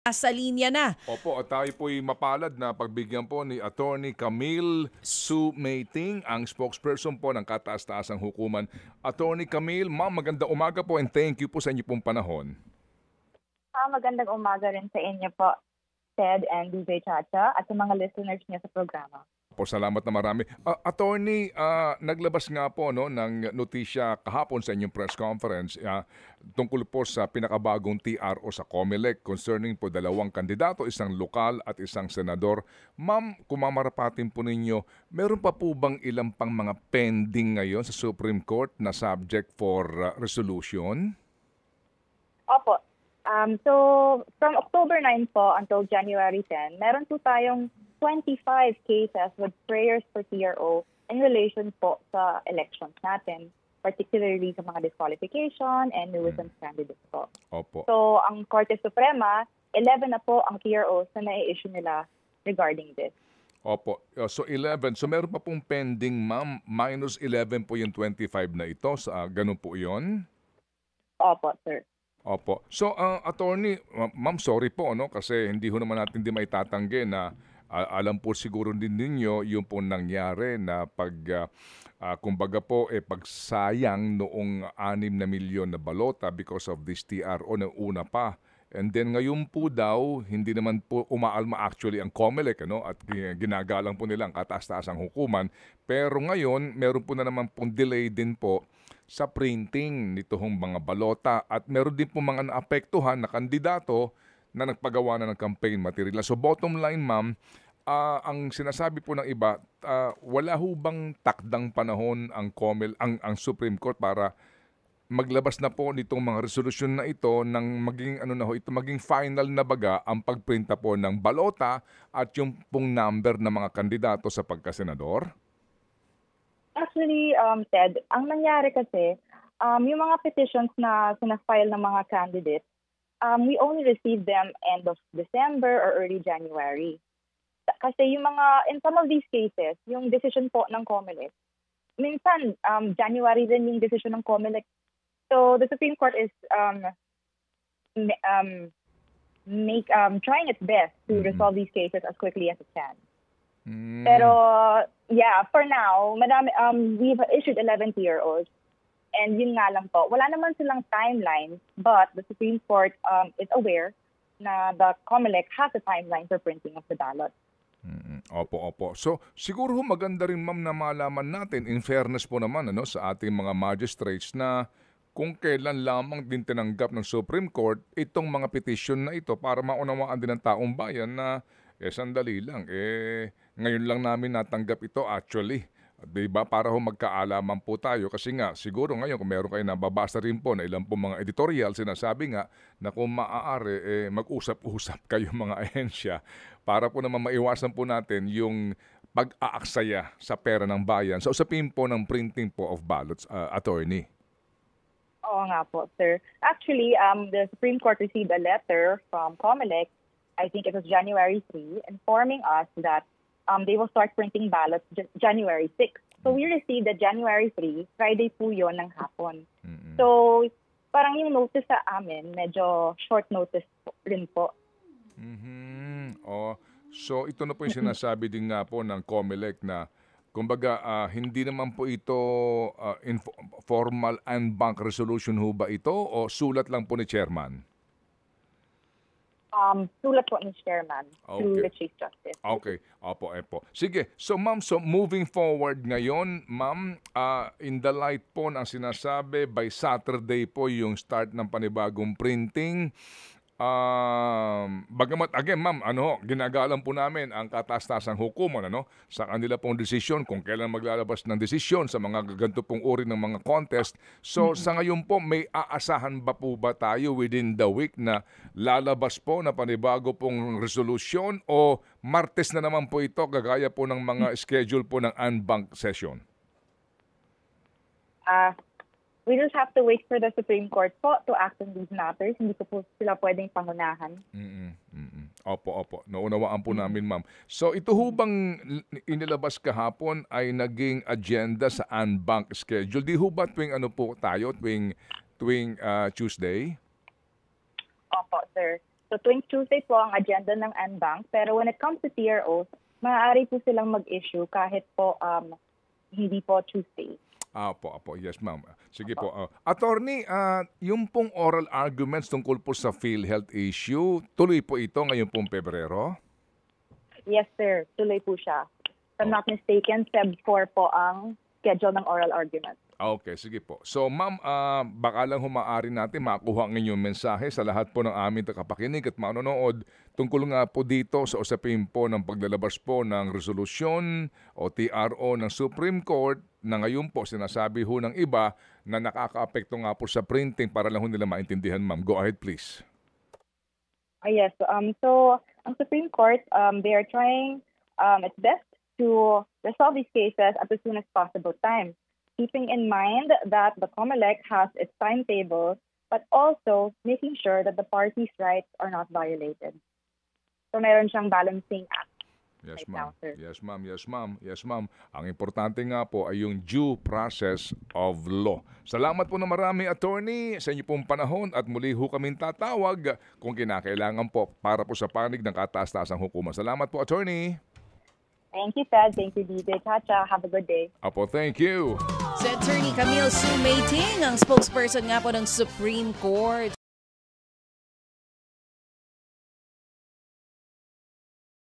Nasa linya na. Opo, at tayo po'y mapalad na pagbigyan po ni Attorney Camille Sumating, ang spokesperson po ng kataas-taasang hukuman. Attorney Camille, ma'am, magandang umaga po and thank you po sa inyo pong panahon. Magandang umaga rin sa inyo po, Ted and DJ Chacha, at sa mga listeners niya sa programa. Po, salamat na marami. Attorney, naglabas nga po ng notisya kahapon sa inyong press conference tungkol po sa pinakabagong TRO sa COMELEC concerning po dalawang kandidato, isang lokal at isang senador. Ma'am, kung mamarapatin po ninyo, meron pa po bang ilang pang mga pending ngayon sa Supreme Court na subject for resolution? Opo. So, from October 9 po until January 10, meron po tayong 25 cases with prayers for TRO in relation po sa elections natin, particularly sa mga disqualification and nuisance candidates po. Opo. So, ang Korte Suprema, 11 na po ang TROs na nai-issue nila regarding this. Opo. So 11. So meron pa pong pending, ma'am. Minus 11 po yung 25 na ito. Ganun po yun? Opo, sir. Opo. So, attorney, ma'am, sorry po, kasi hindi ho naman natin di maitatanggi na alam po siguro din ninyo yung po nangyari na kumbaga po, pagsayang noong 6 na milyon na balota because of this TRO na una pa. And then ngayon po daw, hindi naman po umaalma actually ang COMELEC at ginagalang po nila ang kataas-taasang hukuman. Pero ngayon, meron po na naman pong delay din po sa printing nitong mga balota at meron din po mga naapektuhan na kandidato na nagpagawa na ng campaign material. So bottom line, ma'am, ang sinasabi po ng iba, wala ho bang takdang panahon ang ang Supreme Court para maglabas na po nitong mga resolusyon na ito nang maging final na baga ang pagprinta po ng balota at yung pong number ng mga kandidato sa pagkasenador? Actually, Ted, ang nangyari kasi, yung mga petitions na sinafile ng mga candidates, we only received them end of December or early January. Kasi yung in some of these cases, yung decision po ng COMELEC, minsan January din yung decision ng COMELEC. So the Supreme Court is trying its best to resolve these cases as quickly as it can. Pero yeah, for now, we've issued 11 TROs. And yun nga lang po, wala naman silang timeline, but the Supreme Court is aware na the COMELEC has a timeline for printing of the ballot. Opo. So, siguro maganda rin, ma'am, na malaman natin, in fairness po naman sa ating mga magistrates na kung kailan lamang din tinanggap ng Supreme Court itong mga petition na ito para maunawaan din ng taong bayan na sandali lang, ngayon lang namin natanggap ito actually. Diba? Para ho magkaalaman po tayo kasi nga siguro ngayon kung meron kayo nababasa rin po na ilang po mga editorial, sinasabi nga na kung maaari mag-usap-usap kayo mga ahensya para po naman maiwasan po natin yung pag-aaksaya sa pera ng bayan sa usapin po ng printing po of ballots, attorney. Oo nga po, sir. Actually, the Supreme Court received a letter from COMELEC, I think it was January 3, informing us that they will start printing ballots January 6. So we received the January 3, Friday po yun ng hapon. So parang yung notice sa amin, medyo short notice rin po. So ito na po yung sinasabi din nga po ng COMELEC na kumbaga hindi naman po ito formal en banc resolution ho ba ito o sulat lang po ni Chairman? Sulat po ni Chairman to the Chief Justice. Okay. Opo. Sige. So, ma'am, moving forward ngayon, ma'am, in the light po ng sinasabi, by Saturday po yung start ng panibagong printing. Bagamat, again, ma'am, ginagalang po namin ang kataas-taasang hukuman, sa kanila pong desisyon kung kailan maglalabas ng desisyon sa mga ganito pong uri ng mga contest. So, sa ngayon po, may aasahan ba po ba tayo within the week na lalabas po na panibago pong resolution o Martes na naman po ito, gagaya po ng mga schedule po ng en banc session? We just have to wait for the Supreme Court po to act on these matters. Hindi ko po sila pwedeng pangunahan. Opo. Naunawaan po namin, ma'am. So ito ho bang inilabas kahapon ay naging agenda sa en banc schedule? Di ho ba tuwing tuwing Tuesday? Opo, sir. So tuwing Tuesday po ang agenda ng NBank, pero when it comes to TROs, maaari po silang mag-issue kahit po hindi po Tuesday. Apo. Yes, ma'am. Sige po. Attorney, yung pong oral arguments tungkol po sa PhilHealth issue, tuloy po ito ngayon pong Pebrero? Yes, sir. Tuloy po siya. If I'm not mistaken, Feb 4 po ang schedule ng oral argument. Okay, sige po. So, ma'am, baka lang humaari natin makuha ang inyong mensahe sa lahat po ng aming tagapakinig at manonood tungkol nga po dito sa usapin po ng paglalabas po ng resolusyon o TRO ng Supreme Court na ngayon po sinasabi ho ng iba na nakakaapekto nga po sa printing para lang ho nila maintindihan, ma'am. Go ahead, please. Yes. So, ang Supreme Court, they are trying its best to resolve these cases at the soonest possible time, keeping in mind that the COMELEC has its timetable, but also making sure that the parties' rights are not violated. So meron siyang balancing act. Yes, right ma'am. now, sir. Yes, ma'am. Ang importante nga po ay yung due process of law. Salamat po na marami, attorney, sa inyo pong panahon at muli ho kaming tatawag kung kinakailangan po para po sa panig ng kataas-taasang hukuman. Salamat po, attorney. Thank you, Ted. Thank you, DJ Chacha. Have a good day. Apo, thank you. Si Attorney Camille Sue Meiting, ang spokesperson nga po ng Supreme Court.